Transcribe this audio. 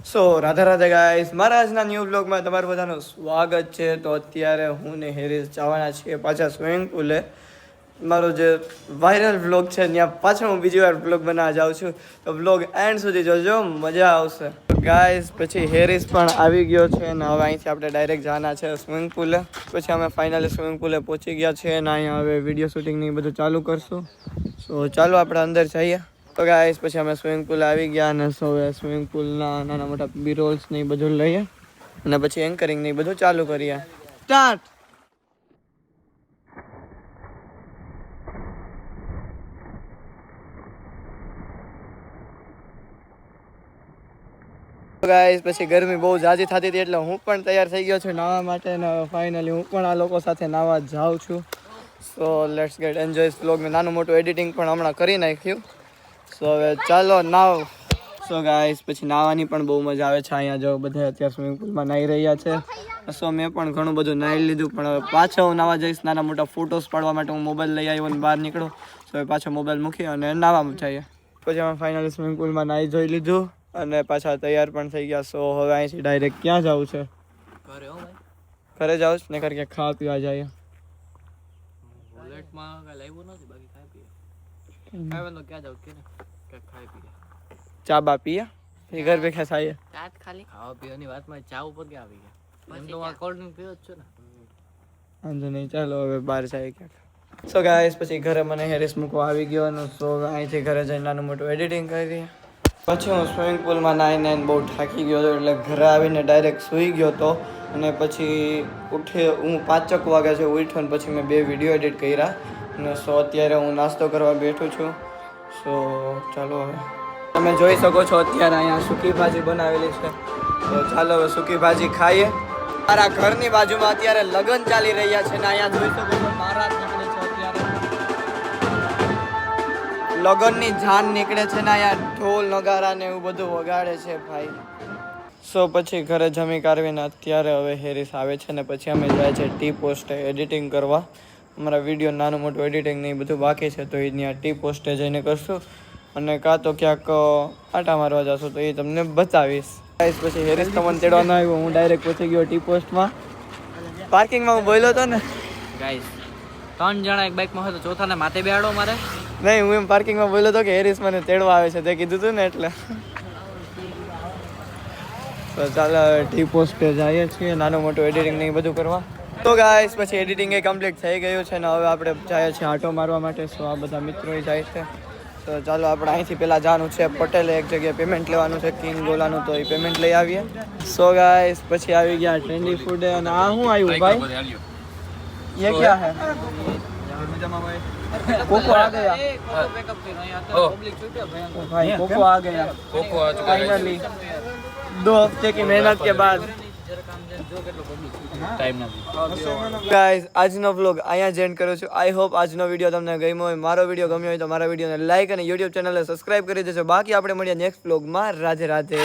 સો Radhe Radhe guys, મારા આજના new બ્લોગમાં તમારું બધાનું સ્વાગત છે. તો અત્યારે હું ને હેરીસ જવાના છીએ પાછા સ્વિમિંગ પુલે. મારો જે વાયરલ બ્લોગ છે ત્યાં પાછળ હું બીજી વાર બ્લોગ બનાવવા જાઉં છું, તો બ્લોગ એન્ડ સુધી જોજો, મજા આવશે. ગાઈસ પછી હેરીસ પણ આવી ગયો છે અને હવે અહીંથી આપણે ડાયરેક્ટ જવાના છે સ્વિમિંગ પુલે. પછી અમે ફાઇનલી સ્વિમિંગ પુલે પહોંચી ગયા છીએ અને અહીંયા હવે વિડીયો શૂટિંગ ને બધું ચાલુ કરશું. સો ચાલો આપણે અંદર જઈએ. તો ગાઈસ પછી અમે સ્વિમિંગ પુલ આવી ગયા અને હવે સ્વિમિંગ પુલના નાના મોટા બી રોલ્સ ને બધું લઈએ અને પછી એન્કરિંગ ને બધું ચાલુ કરીએ. સ્ટાર્ટ. ગાઈસ પછી ગરમી બહુ ઝાઝી થતી હતી એટલે હું પણ તૈયાર થઈ ગયો છું નાહવા માટે અને ફાઇનલી હું પણ આ લોકો સાથે નાહવા જાઉં છું. So let's gate enjoy vlog. મેં નાનું મોટું એડિટિંગ પણ હમણાં કરી નાખ્યું. સો હવે ચાલો નાવ. સો ગાઈસ પછી નાહવાની પણ બહુ મજા આવે છે. અહીંયા જો બધા અત્યારે સ્વિમિંગ પુલમાં નાહી રહ્યા છે. સો મેં પણ ઘણું બધું નાહી લીધું, પણ હવે પાછો હું નાહવા જઈશ. નાના મોટા ફોટોસ પાડવા માટે હું મોબાઈલ લઈ આવ્યો અને બહાર નીકળો. સો હવે પાછો મોબાઈલ મૂકી અને નાહવા જઈએ. પછી અમે ફાઇનલી સ્વિમિંગ પુલમાં નાહી જોઈ લીધું અને પાછા તૈયાર પણ થઈ ગયા. સો હવે અહીંથી ડાયરેક્ટ ક્યાં જવું છે? ઘરે. હો ભાઈ, ઘરે જાઉં ને કારણ કે ખાવા પીવા જઈએ. વોલેટમાં કઈ લાવ્યું નથી, બાકી ખાઈ પીએ. ખાવાનું ક્યાં જાવ કે ને ખાઈ પીએ. ચા બા પીએ એ ઘર ભેગા થાય. ચાટ ખાલી ખાવા પીવાની વાતમાં ચા ઉપર ક્યાં આવી ગયા? એમ તો આ કોલ્ડ ડ્રિંક પીવો જ છે ને. વાંધો નહીં, ચાલો હવે બહાર જાય ક્યાંક. સો ગાઈસ પછી ઘરે મને હેરીસ મૂકવા આવી ગયો અને સો અહીંથી ઘરે જઈને નાનું મોટું એડિટિંગ કરી. પછી હું સ્વિમિંગ પુલમાં નાહીને બહુ થાકી ગયો હતો એટલે ઘરે આવીને ડાયરેક્ટ સૂઈ ગયો હતો અને પછી હું 5 વાગે છે ઉઠ્યો ને પછી મેં 2 વિડીયો એડિટ કર્યા અને સો અત્યારે હું નાસ્તો કરવા બેઠું છું. સો ચાલો હવે તમે જોઈ શકો છો અત્યારે અહીંયા સૂકી ભાજી બનાવેલી છે. તો ચાલો હવે સૂકી ભાજી ખાઈએ. મારા ઘરની બાજુમાં અત્યારે લગ્ન ચાલી રહ્યા છે ને અહીંયા જોઈ શકો છો બારાત નીકળે છે. અત્યારે લગ્નની જાન નીકળે છે ને અહીંયા ઢોલ નગારા ને એવું બધું વગાડે છે ભાઈ. સો પછી ઘરે જમી કાઢવીને અત્યારે હવે હેરીસ આવે છે ને પછી અમે જાય છે ટી પોસ્ટે એડિટિંગ કરવા. અમારા વિડીયો નાનું મોટું એડિટિંગ ને એ બધું બાકી છે તો એ ત્યાં ટી પોસ્ટે જઈને કરશું અને કાં તો ક્યાંક આટા મારવા જશું તો એ તમને બતાવીશ. પછી હેરીસ તમને તેડવા ન આવ્યો, હું ડાયરેક્ટ પહોંચી ગયો ટી પોસ્ટમાં. પાર્કિંગમાં હું બોલ્યો હતો ને ગાઈસ, 3 જણા એક બાઇકમાં હોય તો ચોથાને માથે બેહાડો મારે. નહીં, હું એમ પાર્કિંગમાં બોલ્યો હતો કે હેરીસ મને તેડવા આવે છે તે કીધું હતું ને એટલે. તો ચાલો ટી પોસ્ટે જઈએ છીએ નાનું મોટું એડિટિંગ ને એ બધું કરવા. તો ગાઈસ પછી એડિટિંગ એ કમ્પ્લીટ થઈ ગયું છે ને હવે આપણે જઈએ છીએ આટો મારવા માટે. સો આ બધા મિત્રો જાય છે. તો ચાલો આપણે અહીંથી પહેલાં જવાનું છે પટેલે એક જગ્યાએ પેમેન્ટ લેવાનું છે કિંગ ગોલાનું, તો એ પેમેન્ટ લઈ આવીએ. સો ગાઈસ પછી આવી ગયા ટ્રેન્ડી ફૂડે અને આ શું આવ્યું ભાઈ? ये क्या है? कोको आ गया भाई, कोको आ गया फाइनली 2 हफ्ते की मेहनत के बाद. ગાઈસ આજનો વ્લોગ અહીંયા જ એન્ડ કરું છું. આઈ હોપ આજનો વિડીયો તમને ગમ્યો હોય. મારો વિડીયો ગમ્યો હોય તો મારા વિડીયોને લાઈક અને યુટ્યુબ ચેનલને સબસ્ક્રાઇબ કરી દેજો. બાકી આપણે મળીએ નેક્સ્ટ વ્લોગમાં. રાધે રાધે.